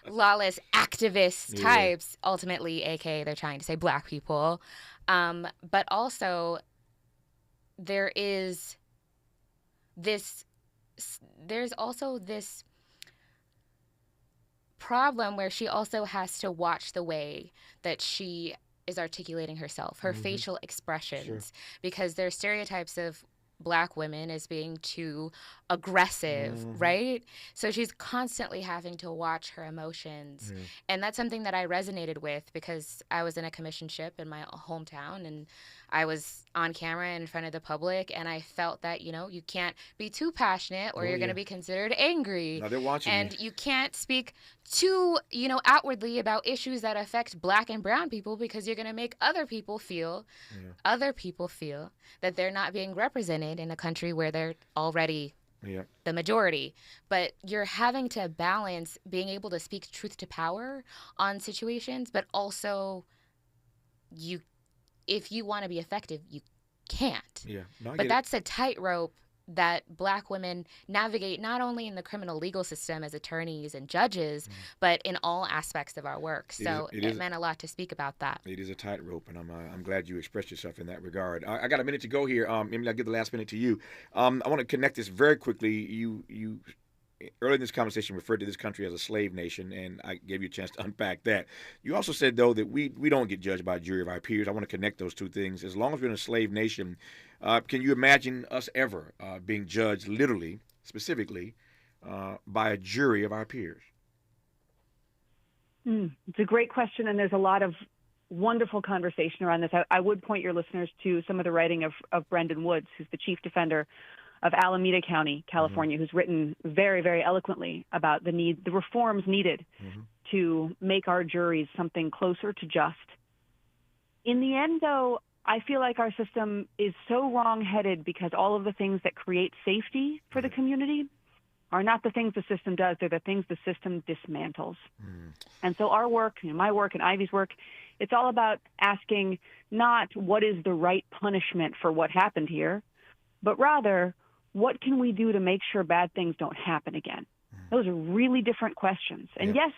lawless activist types, ultimately, aka they're trying to say Black people. But also, there's also this problem where she also has to watch the way that she is articulating herself, her facial expressions, because there are stereotypes of Black women as being too aggressive, right? So she's constantly having to watch her emotions. And that's something that I resonated with because I was in a commissionship in my hometown and I was on camera in front of the public and I felt that, you can't be too passionate or you're going to be considered angry. Now they're watching and you can't speak too, outwardly about issues that affect Black and brown people because you're going to make other people feel that they're not being represented in a country where they're already the majority. But you're having to balance being able to speak truth to power on situations, but also if you want to be effective, you can't. But that's a tightrope that Black women navigate not only in the criminal legal system as attorneys and judges, but in all aspects of our work. So it meant a lot to speak about that. It is a tightrope, and I'm glad you expressed yourself in that regard. I got a minute to go here. Emily, I'll give the last minute to you. I want to connect this very quickly. You earlier in this conversation referred to this country as a slave nation, and I gave you a chance to unpack that. You also said, though, that we don't get judged by a jury of our peers. I want to connect those two things. As long as we're in a slave nation, can you imagine us ever being judged literally, specifically, by a jury of our peers? It's a great question, and there's a lot of wonderful conversation around this. I would point your listeners to some of the writing of Brendan Woods, who's the chief defender of Alameda County, California, who's written very, very eloquently about the reforms needed to make our juries something closer to just. In the end, though, I feel like our system is so wrong-headed because all of the things that create safety for the community are not the things the system does. They're the things the system dismantles. And so our work, my work and Ivy's work, it's all about asking not what is the right punishment for what happened here, but rather, what can we do to make sure bad things don't happen again? Those are really different questions. And yes,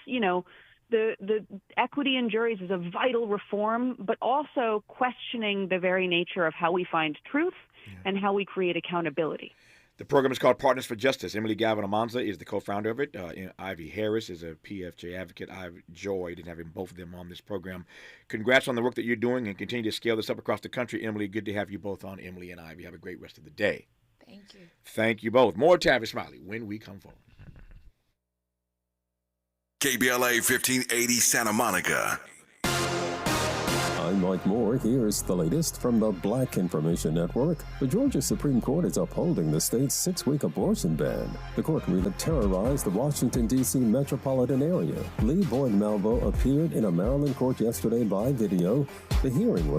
the equity in juries is a vital reform, but also questioning the very nature of how we find truth and how we create accountability. The program is called Partners for Justice. Emily Galvin-Amanza is the co-founder of it. Ivy Harris is a PFJ advocate. I've enjoyed having both of them on this program. Congrats on the work that you're doing, and continue to scale this up across the country. Emily, good to have you both on. Emily and Ivy, have a great rest of the day. Thank you. Thank you both. More Tavis Smiley when we come forward. KBLA 1580 Santa Monica. I'm Mike Moore. Here's the latest from the Black Information Network. The Georgia Supreme Court is upholding the state's 6-week abortion ban. The court really terrorized the Washington, D.C. metropolitan area. Lee Boyd Malvo appeared in a Maryland court yesterday by video. The hearing was